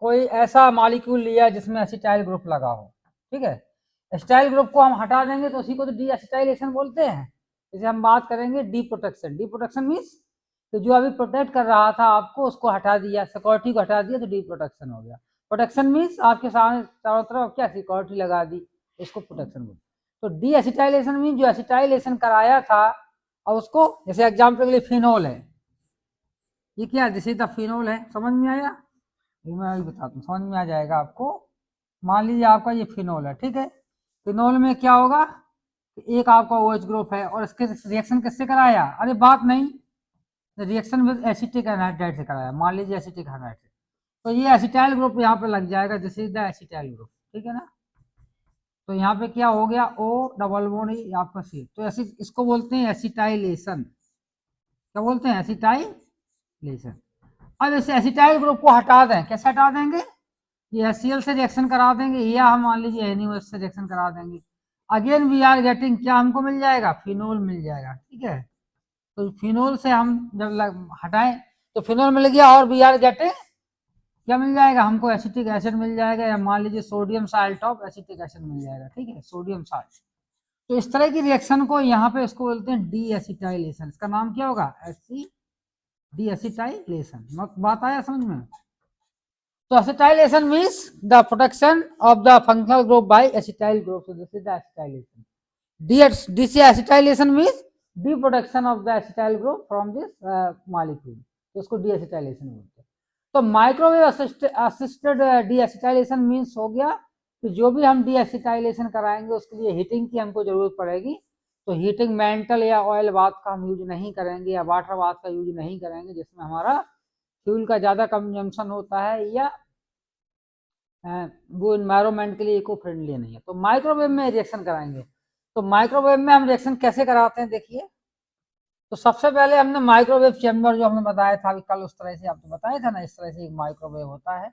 कोई ऐसा मॉलिक्यूल लिया जिसमें एसिटाइल ग्रुप लगा हो, ठीक है, एसिटाइल ग्रुप को हम हटा देंगे तो उसी को तो डी एसिटाइलेशन बोलते हैं। जैसे हम बात करेंगे D protection, D protection means तो जो अभी प्रोटेक्ट कर रहा था आपको उसको हटा दिया, सिक्योरिटी को हटा दिया तो डी प्रोटेक्शन हो गया। प्रोटेक्शन मीन्स आपके सामने चारों तरफ क्या सिक्योरिटी लगा दी, उसको प्रोटेक्शन बोलते। तो डी एसिटाइलेशन मीन जो एसिटाइलेशन कराया था और उसको, जैसे एग्जाम्पल के लिए फिनोल है, ये क्या है, दिस इज द फिनोल है, समझ में आया, मैं अभी बताता हूँ, समझ में आ जाएगा आपको। मान लीजिए आपका ये फिनोल है, ठीक है, फिनोल में क्या होगा, एक आपका OH ग्रुप है और इसके रिएक्शन किससे कराया, अरे बात नहीं, रिएक्शन विद एसिटिक एनहाइड्राइड से कराया, मान लीजिए एसिटिक एनहाइड्राइड, तो ये एसिटाइल ग्रुप यहाँ पे लग जाएगा, this is the acetyl group, ठीक है ना। तो यहाँ पे क्या हो गया, O डबल बॉन्ड आपका C, तो ऐसे इसको बोलते हैं एसिटाइलेशन, क्या बोलते हैं, एसिटाइलेशन। अब इस एसिटाइल ग्रुप को हटा दें, कैसे हटा देंगे, ये HCl से रिएक्शन करा देंगे या हम मान लीजिए NaOH से रिएक्शन करा देंगे, अगेन वी आर गेटिंग क्या हमको मिल जाएगा, फिनोल मिल जाएगा, ठीक है। तो फिनोल से हम जब हटाएं तो फिनोल मिल गया और वी आर गेटिंग क्या मिल जाएगा हमको, एसिटिक एसिड मिल जाएगा, या मान लीजिए sodium salt of acetic acid मिल जाएगा, ठीक है, सोडियम साल्ट। तो इस तरह की रिएक्शन को यहाँ पे इसको बोलते हैं डी एसिटाइलेशन, इसका नाम क्या होगा, डी एसिटाइलेशन। बात आया समझ में। तो acetylation means the protection of the functional group by acetyl group. So this is the acetylation. Deacetylation means deprotection of the acetyl group from this molecule. तो इसको deacetylation बोलते हैं। तो माइक्रोवेव असिस्टेड डीएसिटाइलेशन मीन्स हो गया कि जो भी हम डीएसिटाइलेशन कराएंगे उसके लिए हीटिंग की हमको जरूरत पड़ेगी, तो हीटिंग मेंटल या ऑयल बाथ का हम यूज नहीं करेंगे या वाटर बाथ का यूज नहीं करेंगे जिसमें हमारा फ्यूल का ज़्यादा कंजम्पशन होता है या वो इन्वायरमेंट के लिए इको फ्रेंडली नहीं है। तो माइक्रोवेव में रिएक्शन कराएंगे, तो माइक्रोवेव में हम रिएक्शन कैसे कराते हैं देखिए। तो सबसे पहले हमने माइक्रोवेव चैम्बर जो हमने बताया था अभी कल, उस तरह से आपको बताया था ना, इस तरह से एक माइक्रोवेव होता है,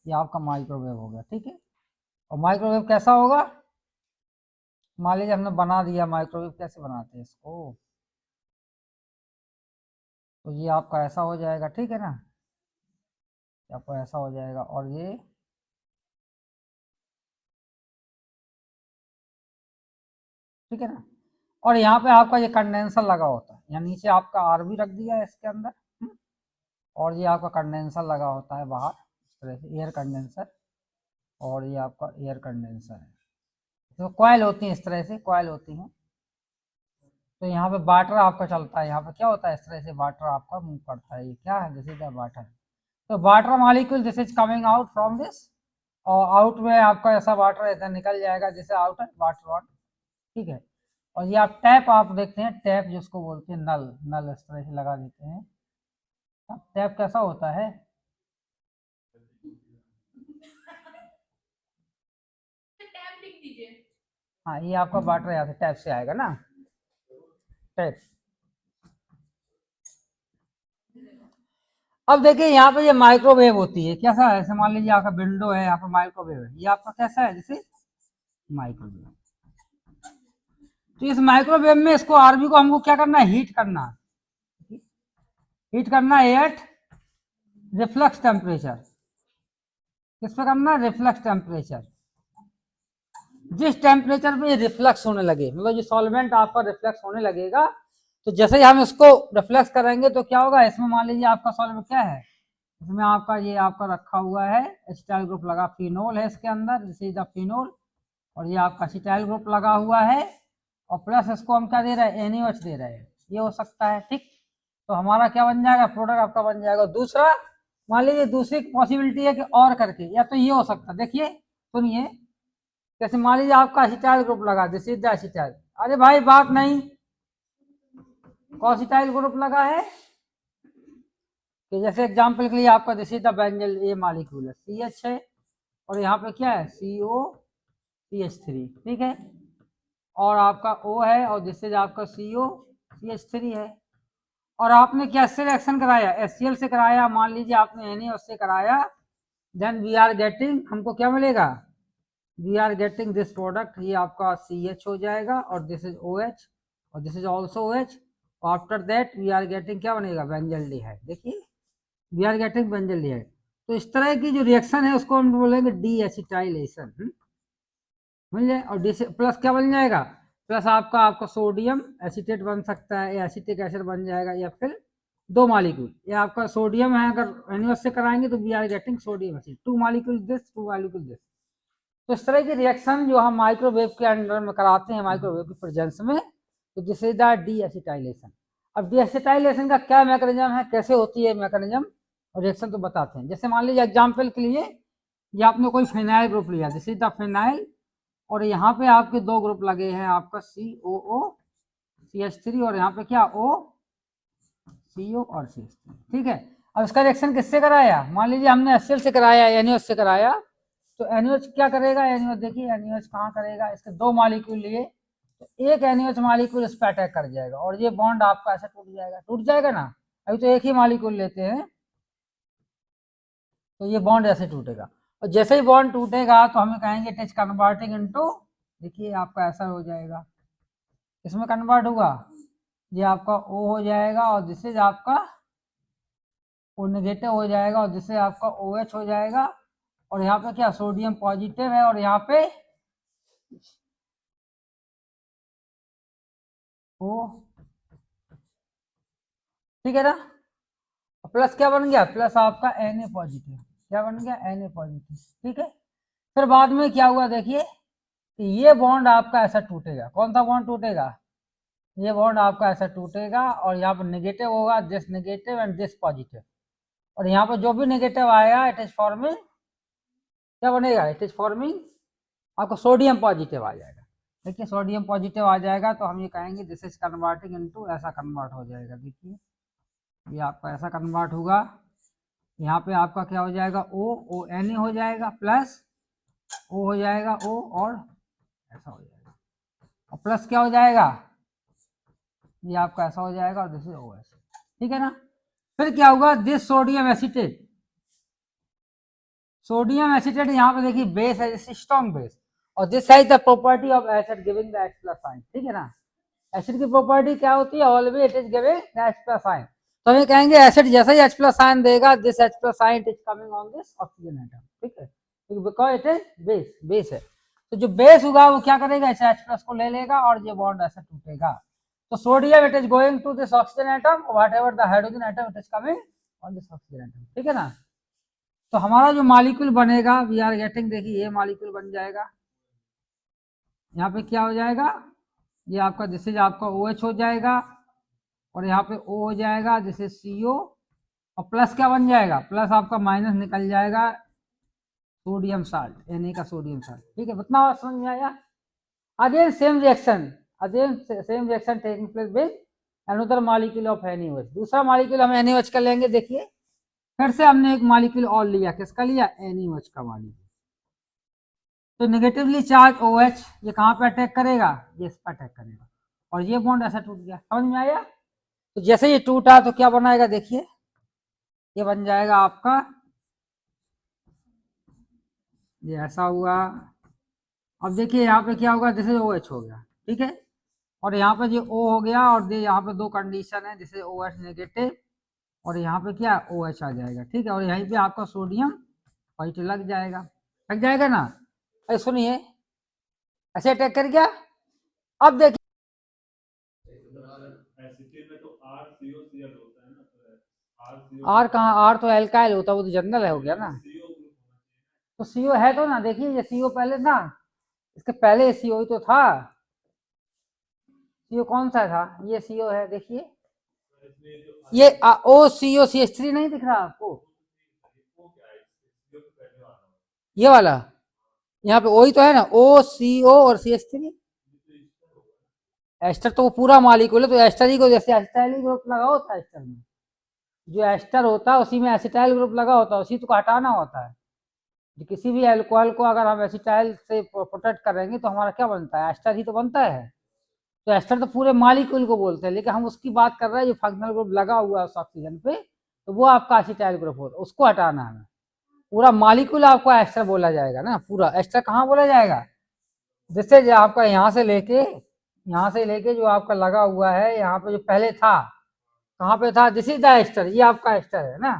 ये आपका माइक्रोवेव हो गया, ठीक है। और माइक्रोवेव कैसा होगा, मान लीजिए हमने बना दिया माइक्रोवेव, कैसे बनाते हैं इसको, तो ये आपका ऐसा हो जाएगा, ठीक है ना, आपको ऐसा हो जाएगा, और ये ठीक है ना, और यहाँ पे आपका ये कंडेंसर लगा होता है, यहाँ नीचे आपका RB रख दिया है इसके अंदर, और ये आपका कंडेंसर लगा होता है बाहर इस तरह से, एयर कंडेंसर, और ये आपका एयर कंडेंसर है, तो कॉइल होती है इस तरह से, कॉइल होती हैं। तो यहाँ पे वाटर आपका चलता है, यहाँ पे क्या होता है, इस तरह से वाटर आपका मूव करता है, ये क्या है, दिस इज द वाटर। तो water molecule this is coming out from this, और आउट में आपका ऐसा वाटर ऐसा निकल जाएगा जैसे आउट है वाटर वाटर, ठीक है। और ये आप टैप आप देखते हैं, टैप जिसको बोलते हैं नल, नल इस तरह से लगा देते हैं। टैप कैसा होता है, हाँ ये आपका वाटर यहाँ से टैप से आएगा ना, टैप। अब देखिए यहाँ पे ये माइक्रोवेव होती है, कैसा है, जैसे मान लीजिए आपका विंडो है, यहाँ पे माइक्रोवेव है, ये आपका कैसा है, जैसे माइक्रोवेव। तो इस माइक्रोवेव में इसको RB को हमको क्या करना है, हीट करना है, हीट करना है एट रिफ्लक्स टेम्परेचर, किस पे करना है, रिफ्लक्स टेम्परेचर। जिस टेम्परेचर पे रिफ्लक्स होने लगे, मतलब जो सॉल्वेंट आपका रिफ्लक्स होने लगेगा, तो जैसे ही हम इसको रिफ्लेक्स करेंगे तो क्या होगा, इसमें मान लीजिए आपका सॉल्वेंट क्या है, इसमें आपका ये आपका रखा हुआ है एसिटाइल ग्रुप लगा, फिनोल है इसके अंदर, दिस इज द फिनोल, और ये आपका एसिटाइल ग्रुप लगा हुआ है, और प्लस इसको हम क्या दे रहे हैं, NaOH दे रहे हैं, ये हो सकता है, ठीक। तो हमारा क्या बन जाएगा, प्रोडक्ट आपका बन जाएगा। दूसरा मान लीजिए दूसरी पॉसिबिलिटी है कि और करके, या तो ये हो सकता है, देखिए सुनिए, जैसे मान लीजिए आपका एसिटाइल ग्रुप लगा, दिस इज द एसिटाइल, अरे भाई बात नहीं, कॉसिटाइल ग्रुप लगा है, कि जैसे एग्जांपल के लिए आपका दिस इज द बेंजल, ये मॉलिक्यूल है CH है, और यहाँ पे क्या है COCH3, ठीक है, और आपका O है, और दिस इज आपका COCH3 है, और आपने कैसे रिएक्शन कराया, HCl से कराया, मान लीजिए आपने Na उससे कराया, देन वी आर गेटिंग, हमको क्या मिलेगा, we are getting this product, ये आपका CH हो जाएगा, और दिस इज OH, और this is also OH, after that we are getting क्या बनेगा, बेंजल्डिहाइड। देखिए वी आर गेटिंग बेंजल्डिहाइड। तो इस तरह की जो रिएक्शन है उसको हम बोलेंगे डी एसिटाइलेशन। समझ जाए। और डी प्लस क्या बन जाएगा, प्लस आपका सोडियम एसिटेट बन सकता है, या एसिटिक एसिड बन जाएगा, या फिर दो मॉलिक्यूल, या आपका सोडियम है अगर NaOH से कराएंगे तो we are getting sodium acid, two molecule this, two molecule this. तो इस तरह की रिएक्शन जो हम माइक्रोवेव के अंडर में कराते हैं, माइक्रोवेव की प्रेजेंस में, तो this is the D acetylation. अब डी एसिटाइलेशन का क्या मैकेनिज्म है, कैसे होती है मैकेनिज्म और रिएक्शन, तो बताते हैं। जैसे मान लीजिए एग्जाम्पल के लिए, ये आपने कोई फिनाइल ग्रुप लिया, दिस इज द फिनाइल, और यहाँ पे आपके दो ग्रुप लगे हैं, आपका COO CH3, और यहाँ पे क्या O CO और CH3, ठीक है। अब इसका रिएक्शन किससे कराया, मान लीजिए हमने HCl से कराया, NaOH से कराया, तो NaOH क्या करेगा, NaOH देखिए NaOH कहाँ करेगा, इसके दो मॉलिक्यूल लिए, तो एक NaOH मॉलिक्यूल इस पर अटैक कर जाएगा, और ये बॉन्ड आपका ऐसे टूट जाएगा ना। अभी तो एक ही मॉलिक्यूल लेते हैं, तो ये बॉन्ड ऐसे टूटेगा, और जैसे ही बॉन्ड टूटेगा तो हमें कहेंगे इट इज कन्वर्टिंग इनटू, देखिए आपका ऐसा हो जाएगा, इसमें कन्वर्ट हुआ, ये आपका O हो जाएगा, और दिस इज आपका O नेगेटिव हो जाएगा, और जिससे आपका OH हो जाएगा, और यहाँ पे क्या सोडियम पॉजिटिव है, और यहाँ पे O, ठीक है ना। प्लस क्या बन गया, प्लस आपका Na पॉजिटिव, क्या बन गया Na पॉजिटिव, ठीक है। फिर बाद में क्या हुआ देखिए, कि ये बॉन्ड आपका ऐसा टूटेगा, कौन सा बॉन्ड टूटेगा, ये बॉन्ड आपका ऐसा टूटेगा, और यहाँ पर नेगेटिव होगा, this negative and this positive, और यहाँ पर जो भी नेगेटिव आएगा इट इज फॉर्मिंग, क्या बनेगा, इट इज फॉर्मिंग आपको सोडियम पॉजिटिव आ जाएगा। देखिए सोडियम पॉजिटिव आ जाएगा, तो हम ये कहेंगे दिस इज कन्वर्टिंग इनटू, ऐसा कन्वर्ट हो जाएगा, देखिए ये आपका ऐसा कन्वर्ट होगा, यहाँ पे आपका क्या हो जाएगा, O Na हो जाएगा, प्लस O हो जाएगा O, और ऐसा हो जाएगा, और प्लस क्या हो जाएगा, ये आपका ऐसा हो जाएगा, और दिस इज OH, ठीक है ना। फिर क्या होगा, this sodium acetate, sodium acetate यहाँ पे देखिए बेस है, स्ट्रॉन्ग बेस, और दिस है the property of acid giving the H+ sign, ठीक है ना। एसिड की प्रॉपर्टी क्या होती है, always it is giving the H+ sign, तो हम कहेंगे एसिड जैसे ही H+ साइन देगा, this H+ sign is coming on this oxygen atom, ठीक है, बिकॉज इट इज बेस है। तो जो बेस होगा वो क्या करेगा, इसे H+ को ले लेगा, और ये बॉन्ड ऐसे टूटेगा, तो sodium it is going to this oxygen atom, whatever the hydrogen atom it is coming on this oxygen atom, ठीक है ना। तो हमारा जो मॉलिक्यूल बनेगा, वी आर गेटिंग, देखिए ये मॉलिक्यूल बन जाएगा, यहाँ पे क्या हो जाएगा, ये आपका दिस इज आपका OH हो जाएगा, और यहाँ पे O हो जाएगा, दिस इज CO, और प्लस क्या बन जाएगा, प्लस आपका माइनस निकल जाएगा, सोडियम साल्ट, Na का सोडियम साल्ट, ठीक है। इतना समझ में आया। Again same reaction taking place with another molecule of NaOH, दूसरा मॉलिक्यूल हम NaOH का लेंगे, देखिए फिर से हमने एक मॉलिक्यूल और लिया, किसका लिया, NaOH का मॉलिक्यूल, तो नेगेटिवली चार्ज OH ये कहाँ पे अटैक करेगा, ये इस पर अटैक करेगा, और ये बॉन्ड ऐसा टूट गया, समझ में आया। तो जैसे ये टूटा तो क्या बनाएगा, देखिए ये बन जाएगा आपका, ये ऐसा हुआ, अब देखिए यहाँ पे क्या होगा, जैसे OH हो गया, ठीक है, और यहाँ पे जो O हो गया, और यहाँ पे दो कंडीशन है, जैसे OH नेगेटिव, और यहाँ पे क्या OH आ जाएगा, ठीक है, और यहीं पे आपका सोडियम पॉजिटिव लग जाएगा ना। अरे सुनिए, ऐसे अटैक कर गया, अब देखिए आर कहाँ, आर तो एल्काइल होता है, वो तो जनरल है, हो गया ना, तो CO है तो ना, देखिए ये CO पहले ना, इसके पहले CO ही तो था, CO कौन सा था, ये CO है, देखिए ये OCO CH3 नहीं दिख रहा आपको, ये वाला, यहाँ पे वही तो है ना, OCO और CH3, एस्टर तो वो पूरा मॉलिक्यूल है, तो एस्टर ही को जैसे एसिटाइल ग्रुप लगा होता है, एस्टर में जो एस्टर होता है उसी में एसिटाइल ग्रुप लगा होता है, उसी को हटाना होता है। किसी भी अल्कोहल को अगर हम एसिटाइल से प्रोटेक्ट करेंगे तो हमारा क्या बनता है, एस्टर ही तो बनता है। तो एस्टर तो पूरे मॉलिक्यूल को बोलते हैं, लेकिन हम उसकी बात कर रहे हैं जो फंक्शनल ग्रुप लगा हुआ है उस ऑक्सीजन पे, तो वो आपका एसिटाइल ग्रुप होता है, उसको हटाना है। पूरा मॉलिक्यूल आपको एस्टर बोला जाएगा ना, पूरा एस्टर कहाँ बोला जाएगा, जिससे आपका यहाँ से लेके जो आपका लगा हुआ है यहाँ पे जो पहले था, कहाँ पे था, दिस इज द एस्टर, ये आपका एस्टर है ना,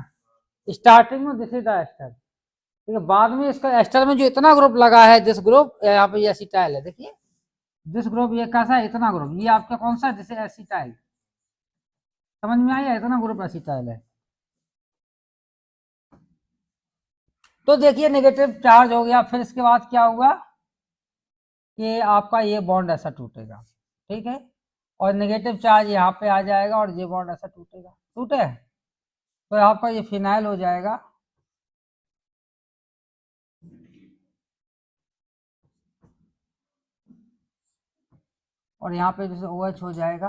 स्टार्टिंग में दिस इज द एस्टर, ठीक है। बाद में इसका एस्टर में जो इतना ग्रुप लगा है, दिस ग्रुप, यहाँ पे ये एसिटाइल है, देखिए दिस ग्रुप, ये कैसा है, इतना ग्रुप, ये आपका कौन सा है, जैसे एसिटाइल, समझ में आया, इतना ग्रुप एसिटाइल है। तो देखिए नेगेटिव चार्ज हो गया, फिर इसके बाद क्या हुआ कि आपका ये बॉन्ड ऐसा टूटेगा, ठीक है, और नेगेटिव चार्ज यहाँ पे आ जाएगा और ये बॉन्ड ऐसा टूटेगा, टूटे, तो आपका ये फिनाइल हो जाएगा, और यहाँ पे जैसे OH हो जाएगा,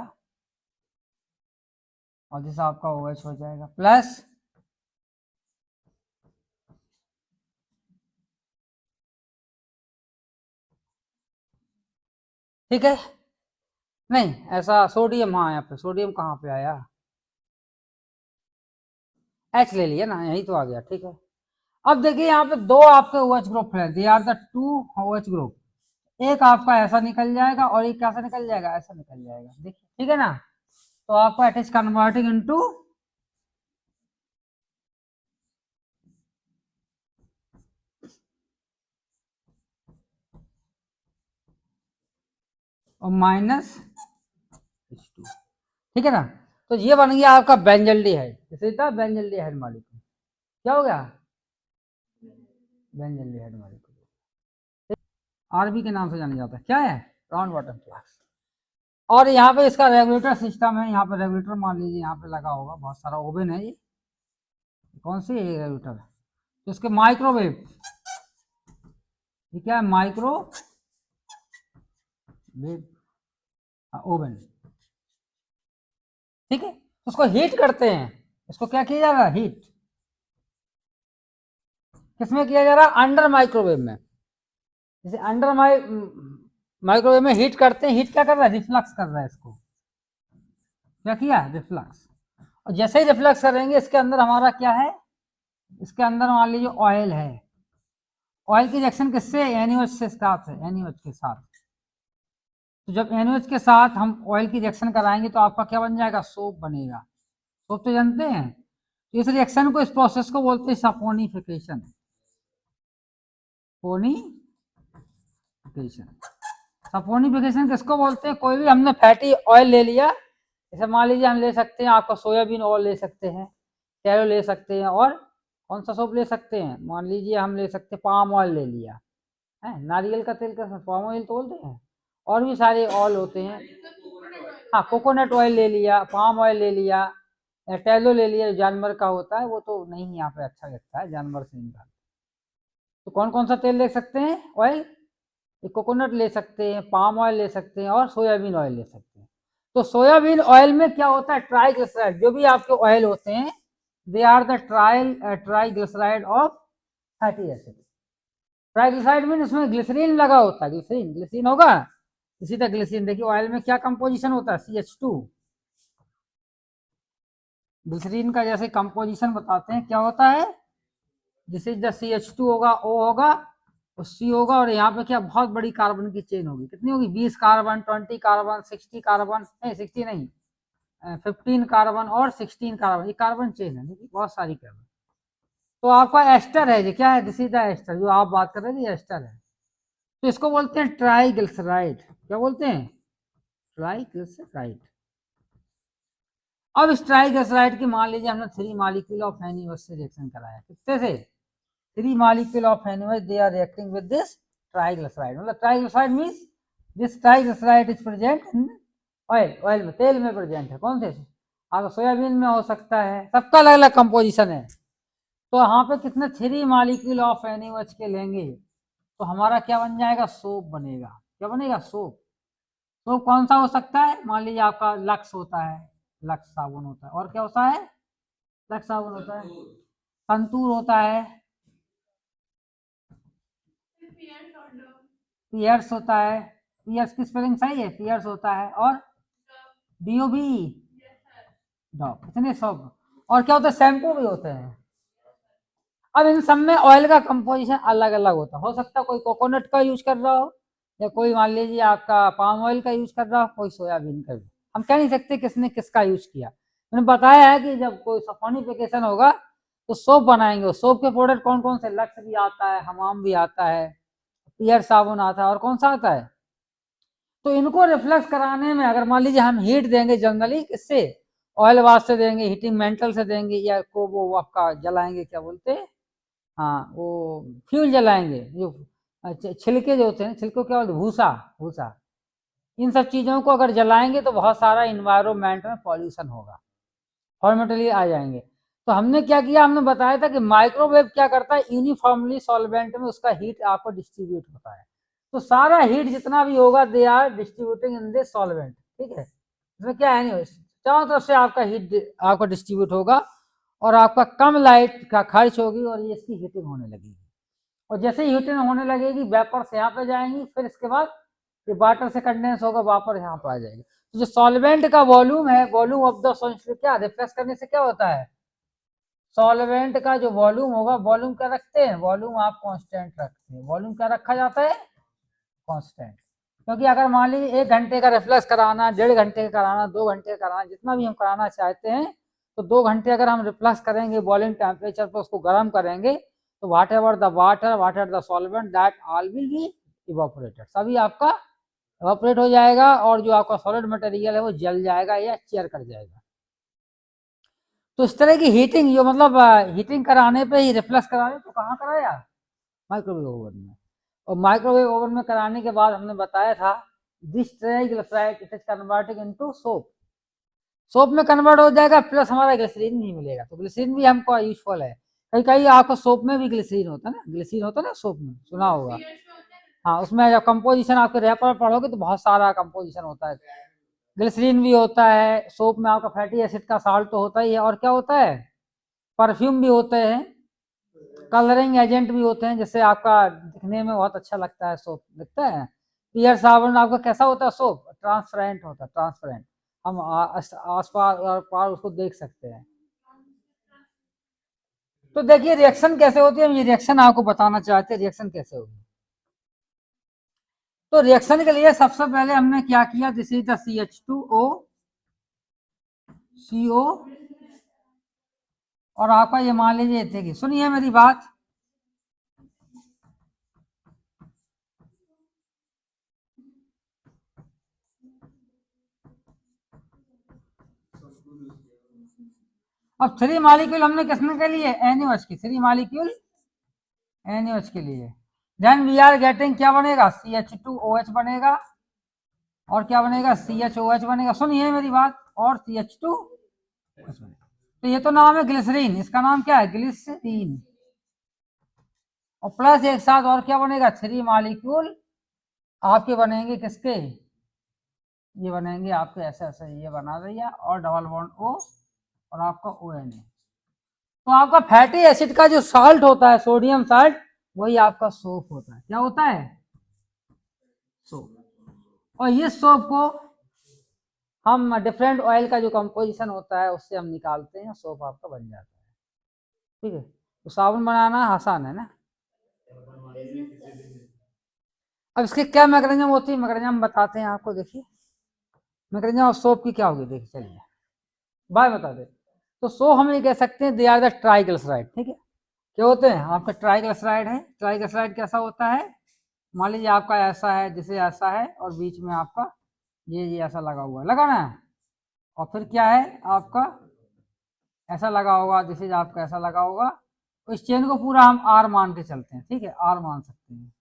और जैसे आपका OH हो जाएगा प्लस, ठीक है। नहीं ऐसा सोडियम, हाँ यहाँ पे सोडियम कहाँ पे आया, H ले लिया ना, यही तो आ गया, ठीक है। अब देखिए यहाँ पे दो आपके OH ग्रुप है, they are the two OH group, एक आपका ऐसा निकल जाएगा और एक कैसा निकल जाएगा, ऐसा निकल जाएगा, देखिए, ठीक है ना। तो आपका it is converting into minus H2, ठीक है ना। तो ये बन गया आपका बेंजल्डिहाइड, इसे था बेंजल्डिहाइड मॉलिक्यूल, क्या हो गया, बेंजल्डिहाइड मॉलिक्यूल, आरबी के नाम से जाना जाता है, क्या है, राउंड बॉटम क्लास। और यहाँ पे इसका रेगुलेटर सिस्टम है, यहाँ पे रेगुलेटर मान लीजिए यहाँ पे लगा होगा, बहुत सारा ओवन है, ये कौन सी रेगुलेटर है, तो इसके माइक्रोवेव, ये क्या है, माइक्रोवेव ओवन, ठीक है। उसको हीट करते हैं, इसको क्या किया जा रहा है, हीट, किसमें किया जा रहा है, अंडर माइक्रोवेव में, जैसे अंडर माइक्रोवेव में हीट करते हैं, हीट क्या कर रहा है, रिफ्लक्स कर रहा है, इसको क्या किया, रिफ्लक्स, और जैसे ही रिफ्लक्स करेंगे इसके अंदर हमारा क्या है, इसके अंदर मान लीजिए ऑयल है, ऑयल की रिएक्शन किससे, NaOH से साथ है, NaOH के साथ, तो जब NaOH के साथ हम ऑयल की रिएक्शन कराएंगे तो आपका क्या बन जाएगा, सोप बनेगा, सोप तो जानते हैं, तो इस रिएक्शन को, इस प्रोसेस को बोलते हैं सपोनिफिकेशन, सपोनिफिकेशन किसको बोलते हैं, कोई भी हमने फैटी ऑयल ले लिया, जैसे मान लीजिए हम ले सकते हैं, आपका सोयाबीन ऑयल ले सकते हैं, टेरो ले सकते हैं, और कौन सा सोप ले सकते हैं, मान लीजिए हम ले सकते हैं पाम ऑयल ले लिया है, नारियल का तेल का पाम ऑयल तो बोलते हैं, और भी सारे ऑयल होते हैं, हाँ कोकोनट ऑयल ले लिया, पाम ऑयल ले लिया, टेलो ले लिया, जानवर का होता है, वो तो नहीं यहाँ पे अच्छा लगता है, जानवर से निकाल, तो कौन कौन सा तेल ले सकते हैं, ऑयल, कोकोनट ले सकते हैं, पाम ऑयल ले सकते हैं, और सोयाबीन ऑयल ले सकते हैं। तो सोयाबीन ऑयल में क्या होता है, ट्राइग्लिसराइड, जो भी आपके ऑयल होते हैं, they are the triglyceride of fatty acid, triglyceride mean इसमें ग्लिसरीन लगा होता है, ग्लिसरीन, ग्लिसरीन होगा, इसी तरह ग्लिसरीन, देखिए ऑयल में क्या कंपोजिशन होता है, CH2, ग्लिसरीन का जैसे कंपोजिशन बताते हैं, क्या होता है, दिस इज द CH2 होगा, O होगा और C होगा, और यहाँ पे क्या बहुत बड़ी कार्बन की चेन होगी, कितनी होगी, 20 कार्बन, 20 कार्बन, 60 कार्बन, नहीं 60 नहीं, 15 कार्बन और 16 कार्बन, ये कार्बन चेन है, देखिए बहुत सारी कार्बन। तो आपका एस्टर है, ये क्या है, दिस इज द एस्टर, जो आप बात कर रहे थे एस्टर है, तो इसको बोलते हैं ट्राइग्लिसराइड, क्या बोलते हैं, ट्राइग्लिसराइड। अब इस ट्राइग्लिसराइड की मान लीजिए हमने 3 मॉलिक्यूल ऑफ NaOH से रिएक्शन कराया, कितने से, 3 molecule of NaOH, they are reacting with this triglyceride, मतलब triglyceride means this triglyceride is present in oil, oil में, तेल में प्रेजेंट है, कौन से, आपका सोयाबीन में हो सकता है, सबका अलग अलग कंपोजिशन है। तो यहाँ पे कितने 3 molecule of NaOH के लेंगे तो हमारा क्या बन जाएगा, सोप बनेगा, क्या बनेगा, सोप, सोप कौन सा हो सकता है, मान लीजिए आपका लक्स होता है, लक्स साबुन होता है, और क्या होता है, लक्स साबुन होता है, संतूर होता है, पियर्स होता है, पियर्स की स्पेलिंग सही है, पियर्स होता है, और DOB, डॉब, इतने सब, और क्या होता है, शैम्पू भी होते हैं। अब इन सब में ऑयल का कंपोजिशन अलग अलग होता है, हो सकता है कोई कोकोनट का यूज कर रहा हो, या कोई मान लीजिए आपका पाम ऑयल का यूज कर रहा हो, कोई सोयाबीन का भी, हम कह नहीं सकते किसने किसका यूज किया। मैंने बताया है कि जब कोई सफोनिफिकेशन होगा तो सोप बनाएंगे। सोप के प्रोडक्ट कौन कौन से, लक्स भी आता है, हमाम भी आता है, पियर साबुन आता है, और कौन सा आता है। तो इनको रिफ्लेक्स कराने में अगर मान लीजिए हम हीट देंगे जनरली, किससे, ऑयल वाश से देंगे, हीटिंग मेंटल से देंगे, या को वो आपका जलाएंगे, क्या बोलते हैं, हाँ वो फ्यूल जलाएंगे, जो छिलके जो होते हैं, छिलके क्या बोलते हैं, भूसा, भूसा, इन सब चीज़ों को अगर जलाएंगे तो बहुत सारा इन्वायरमेंट में पॉल्यूशन होगा, फॉर्मेटली आ जाएंगे। तो हमने क्या किया, हमने बताया था कि माइक्रोवेव क्या करता है, यूनिफॉर्मली सॉल्वेंट में उसका हीट आपको डिस्ट्रीब्यूट होता है। तो सारा हीट जितना भी होगा they are distributing in this solvent, ठीक है। इसमें क्या है, नहीं चारों तरफ से आपका हीट आपको डिस्ट्रीब्यूट होगा, और आपका कम लाइट का खर्च होगी, और ये इसकी हीटिंग होने लगेगी। और जैसे ही हीटिंग होने लगेगी, वेपर्स यहाँ पे जाएंगी, फिर इसके बाद ये वाटर से कंडेंस होगा, वापर यहाँ पे आ जाएगी। तो जो सॉल्वेंट का वॉल्यूम है, वॉल्यूम ऑफ द सॉल्वेंट, क्या रिफ्लेक्स करने से क्या होता है, सॉल्वेंट का जो वॉल्यूम होगा, वॉल्यूम क्या रखते हैं, वॉल्यूम आप कांस्टेंट रखते हैं। वॉल्यूम क्या रखा जाता है, कांस्टेंट। क्योंकि अगर मान लीजिए 1 घंटे का रिफ्लेक्स कराना, 1.5 घंटे का कराना, 2 घंटे का कराना, जितना भी हम कराना चाहते हैं, तो 2 घंटे अगर हम रिफ्लेक्स करेंगे, बॉइलिंग टेम्परेचर पर उसको गर्म करेंगे, तो whatever the water, whatever the solvent, that all will be evaporated, सभी आपका इवापोरेट हो जाएगा, और जो आपका सॉलिड मटेरियल है वो जल जाएगा या चेयर कर जाएगा। तो इस तरह की हीटिंग, जो मतलब हीटिंग कराने पे ही, रिफ्लेक्स कराने तो कहाँ कराया, माइक्रोवेव ओवन में। और माइक्रोवेव ओवन में कराने के बाद हमने बताया था, this triglyceride it is converted into soap, soap में कन्वर्ट हो जाएगा, प्लस हमारा ग्लिसरीन भी मिलेगा। तो ग्लिसरीन भी हमको यूजफुल है। कहीं कहीं आपको सोप में भी ग्लिसरीन होता है ना, ग्लिसरीन होता है ना सोप में, सुना होगा। हाँ, उसमें जब कंपोजिशन आपके रैपर पढ़ोगे तो बहुत सारा कंपोजिशन होता है, ग्लिसरीन भी होता है, सोप में आपका फैटी एसिड का साल्ट तो होता ही है, और क्या होता है, परफ्यूम भी होते हैं, कलरिंग एजेंट भी होते हैं, जिससे आपका दिखने में बहुत अच्छा लगता है, सोप दिखता है। पियर साबुन आपका कैसा होता है, सोप ट्रांसपेरेंट होता है, ट्रांसपेरेंट, हम आस पार और पार उसको देख सकते हैं। तो देखिए रिएक्शन कैसे होती है, हम ये रिएक्शन आपको बताना चाहते हैं, रिएक्शन कैसे होगी। तो रिएक्शन के लिए सबसे पहले हमने क्या किया, this is the CH2O CO, और आपका ये मान लीजिए, देखिए सुनिए मेरी बात, अब 3 मॉलिक्यूल हमने किसने के लिए, NaOH की 3 मॉलिक्यूल NaOH के लिए, देन वी आर गेटिंग क्या बनेगा, CH2OH बनेगा, और क्या बनेगा, CHOH बनेगा, सुनिए मेरी बात, और CH2OH बनेगा। तो ये तो नाम है ग्लिसरीन, इसका नाम क्या है, ग्लिसरीन, और प्लस एक साथ और क्या बनेगा, 3 मॉलिक्यूल आपके बनेंगे किसके, ये बनेंगे आपके ऐसे ऐसे, ये बना दिया, और डबल बॉन्ड O, और आपका ONA। तो आपका फैटी एसिड का जो साल्ट होता है, सोडियम साल्ट, वही आपका सोप होता है, क्या होता है, सोप। और ये सोप को हम डिफरेंट ऑयल का जो कंपोजिशन होता है उससे हम निकालते हैं, सोप आपका बन जाता है, ठीक है। तो साबुन बनाना आसान है ना। अब इसके क्या मैकेनिज्म होती है, मैकेनिज्म बताते हैं आपको, देखिए मैकेनिज्म ऑफ सोप की क्या होगी, देखिए चलिए बाय बता दे। तो सोप हम ये कह सकते हैं, दे आर द ट्राइग्लिसराइड, ठीक है। क्या होते हैं आपका, ट्राइग्लिसराइड है। ट्राइग्लिसराइड कैसा होता है, मान लीजिए आपका ऐसा है, जैसे ऐसा है, और बीच में आपका ये ऐसा लगा हुआ है, लगा ना, और फिर क्या है आपका ऐसा लगा होगा, जैसे आपका ऐसा लगा होगा। तो इस चेन को पूरा हम आर मान के चलते हैं, ठीक है, आर मान सकते हैं,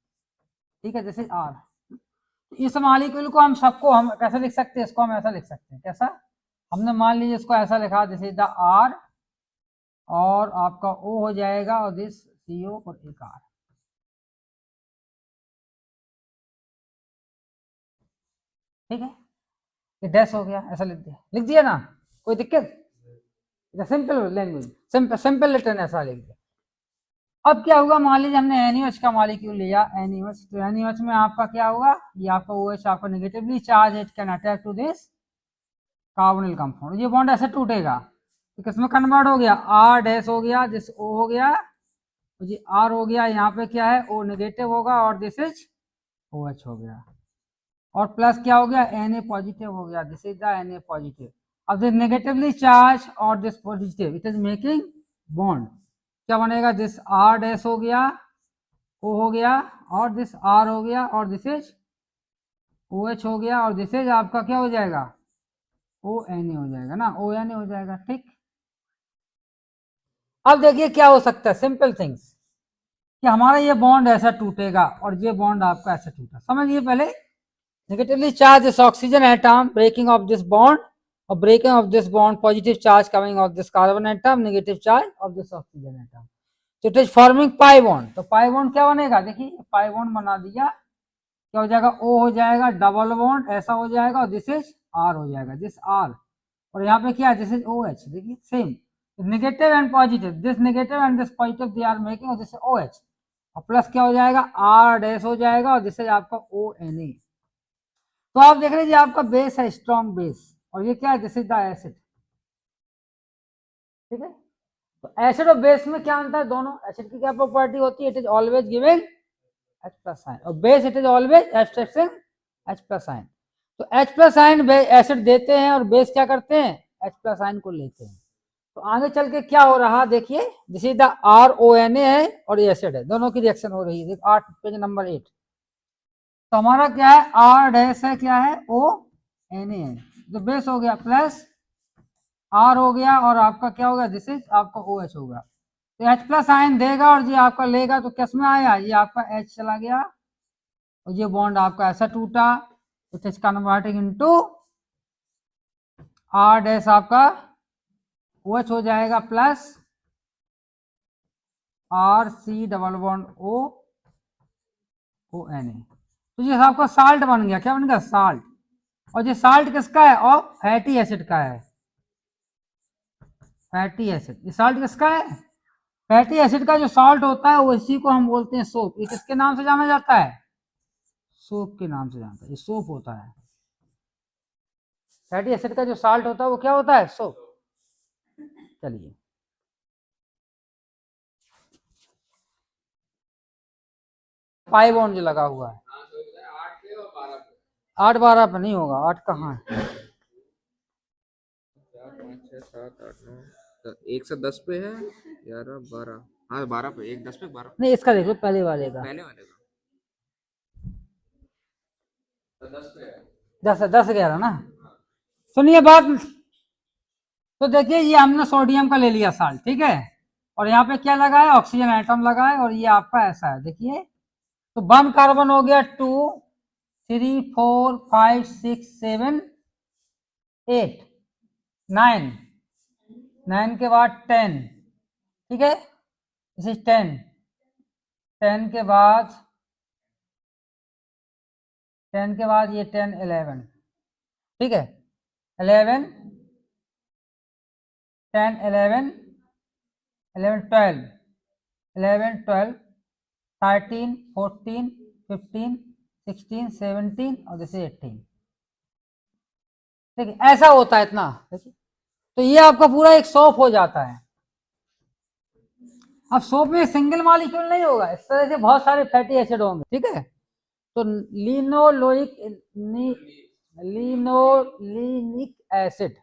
ठीक है, जैसे आर। इस मॉलिक्यूल को हम सबको हम कैसे लिख सकते हैं, इसको हम ऐसा लिख सकते हैं, कैसा, हमने मान लीजिए इसको ऐसा लिखा, जैसे द आर, और आपका O हो जाएगा, और दिस CO, और एक आर, ठीक है, ये डैश हो गया, ऐसा लिख दिया ना, कोई दिक्कत, सिंपल लैंग्वेज, सिंपल रिटर्न ऐसा लिख दिया। अब क्या होगा, मान लीजिए हमने NaOH का मॉलिक्यूल लिया, NaOH, तो NaOH में आपका क्या होगा, ये आपका OH आपका negatively charge, it can attack to this carbonyl compound, ये बॉन्ड ऐसे टूटेगा, तो किसमें कन्वर्ट हो गया, R डैश हो गया, दिस O हो गया, तो जी R हो गया, यहाँ पे क्या है, O नेगेटिव होगा, और दिस इज OH हो गया, और प्लस क्या हो गया, Na पॉजिटिव हो गया, this is the Na positive. अब दिस नेगेटिवली चार्ज और this positive, it is making bond, क्या बनेगा, दिस आर डैश हो गया, ओ हो गया, और दिस आर हो गया, और दिस इज ओ एच हो गया, और दिस इज आपका क्या हो जाएगा, ओ एन ए हो जाएगा ना, ओ एन ए हो जाएगा। ठीक, अब देखिए क्या हो सकता है, सिंपल थिंग्स, कि हमारा ये बॉन्ड ऐसा टूटेगा और ये बॉन्ड आपका ऐसा टूटा, समझिए पहले। Negatively charge this oxygen atom, breaking off this bond, और breaking off this bond, positive charge coming off this carbon atom, negative charge of this oxygen atom, तो it is forming pi bond. तो pi bond क्या बनेगा, देखिए pi bond बना दिया, क्या हो जाएगा, ओ हो जाएगा, डबल बॉन्ड ऐसा हो जाएगा, और दिस इज आर हो जाएगा, दिस आर, और यहाँ पे क्या है, दिस इज ओ एच, देखिए same, negative and positive, this negative and this positive they are making, और दिस इज ओ एच, और प्लस क्या हो जाएगा, आर डैश हो जाएगा, और दिस इज आपका ओ एन ए। तो आप देख लीजिए आपका बेस है स्ट्रॉन्ग बेस, और ये क्या है, दिस इज द एसिड। ठीक है, तो एसिड और बेस में क्या अंतर है, दोनों एसिड की क्या प्रॉपर्टी होती है, it is always giving H plus sign, और base it is always extracting H plus sign. तो H प्लस साइन एसिड देते हैं, और बेस क्या करते हैं, H प्लस साइन को लेते हैं। तो आगे चल के क्या हो रहा देखिए, this is the R O N A है, और ये एसिड है, दोनों की रिएक्शन हो रही है, 8 पेज नंबर 8। तो हमारा क्या है, आर डैश है, क्या है, ओ एन ए है, तो बेस हो गया प्लस आर हो गया, और आपका क्या होगा, दिस इज आपका ओ एच होगा। तो H प्लस आयन देगा, और ये आपका लेगा, तो किस में आया, ये आपका H चला गया, और ये बॉन्ड आपका ऐसा टूटा, it is converting into R dash आपका OH हो जाएगा, plus R C double bond O O N A. तो ये आपका साल्ट बन गया, क्या बन गया, साल्ट। और ये साल्ट किसका है, और फैटी एसिड का है, फैटी एसिड, ये साल्ट किसका है, फैटी एसिड का जो साल्ट होता है उसी को हम बोलते हैं सोप। ये किसके नाम से जाना जाता है, सोप के नाम से जानता है, ये सोप होता है। फैटी एसिड का जो साल्ट होता है वो क्या होता है, सोप। चलिए, पाई बॉन्ड जो लगा हुआ है, 8 12 पे नहीं होगा, 8 कहाँ है, 4 5 6 7 8 9 1 से 10 पे है, 11 12, हाँ 12 पे, 1 10 पे 12, नहीं इसका देखो पहले वाले का, पहले वाले का तो 10 पे है, 10 11 ना। सुनिए बात, तो देखिए ये हमने सोडियम का ले लिया साल्ट, ठीक है, और यहाँ पे क्या लगा है, ऑक्सीजन एटम लगा है, और ये आपका ऐसा है, देखिए, तो 1 कार्बन हो गया, 2 3 4 5 6 7 8 9, 9 के बाद 10, ठीक है, दिस इज 10, 10 के बाद, 10 के बाद ये 10 11, ठीक है, 11 10 11 11 12 11 12 13 14 15 16 17, और जैसे 18, देखिए ऐसा होता है इतना, देखिए, तो ये आपका पूरा एक सोप हो जाता है। अब सोप में सिंगल मॉलिक्यूल नहीं होगा, इस तरह से बहुत सारे फैटी एसिड होंगे, ठीक है, तो लिनोलोइक लिनोलिनिक एसिड,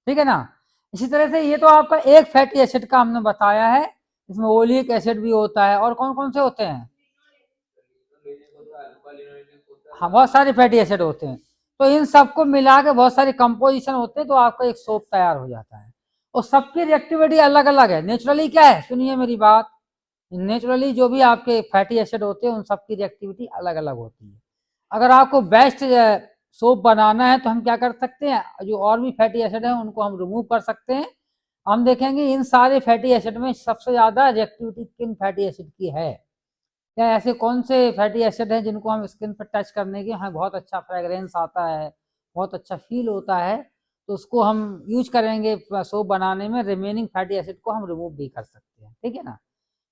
ठीक है ना। इसी तरह से ये तो आपका एक फैटी एसिड का हमने बताया है, इसमें ओलिक एसिड भी होता है, और कौन कौन से होते हैं, हाँ बहुत सारे फैटी एसिड होते हैं। तो इन सबको मिला के बहुत सारे कंपोजिशन होते हैं, तो आपका एक सोप तैयार हो जाता है, और सबकी रिएक्टिविटी अलग अलग है। नेचुरली क्या है, सुनिए मेरी बात, नेचुरली जो भी आपके फैटी एसिड होते हैं उन सबकी रिएक्टिविटी अलग अलग होती है। अगर आपको बेस्ट सोप बनाना है तो हम क्या कर सकते हैं, जो और भी फैटी एसिड है उनको हम रिमूव कर सकते हैं। हम देखेंगे इन सारे फैटी एसिड में सबसे ज्यादा रिएक्टिविटी किन फैटी एसिड की है, या ऐसे कौन से फैटी एसिड हैं जिनको हम स्किन पर टच करने के हमें बहुत अच्छा फ्रेग्रेंस आता है, बहुत अच्छा फील होता है, तो उसको हम यूज करेंगे सोप बनाने में, रिमेनिंग फैटी एसिड को हम रिमूव भी कर सकते हैं, ठीक है ना।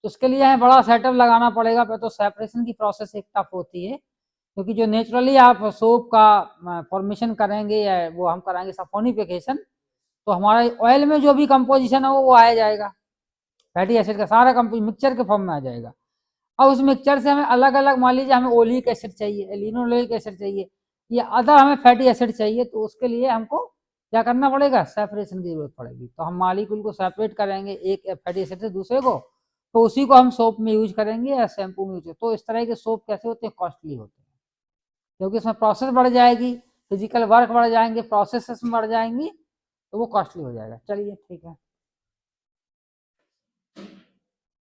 तो उसके लिए हमें बड़ा सेटअप लगाना पड़ेगा, पर तो सेपरेशन की प्रोसेस एक टफ होती है, क्योंकि जो नेचुरली आप सोप का फॉर्मेशन करेंगे या वो हम कराएंगे सफोनिफिकेशन, तो हमारा ऑयल में जो भी कंपोजिशन है वो आ जाएगा, फैटी एसिड का सारा मिक्सचर के फॉर्म में आ जाएगा। अब उस मिक्सचर से हमें अलग अलग, मान लीजिए हमें ओलिक एसिड चाहिए, लिनोलेइक एसिड चाहिए, या अदर हमें फैटी एसिड चाहिए, तो उसके लिए हमको क्या करना पड़ेगा, सेपरेशन की जरूरत पड़ेगी। तो हम मॉलिक्यूल को सेपरेट करेंगे एक फैटी एसिड से दूसरे को, तो उसी को हम सोप में यूज करेंगे या शैम्पू में यूज। तो इस तरह के सोप कैसे होते हैं, कॉस्टली होते हैं, क्योंकि इसमें प्रोसेस बढ़ जाएगी, फिजिकल वर्क बढ़ जाएंगे, प्रोसेसेस बढ़ जाएंगी, तो वो कॉस्टली हो जाएगा। चलिए ठीक है।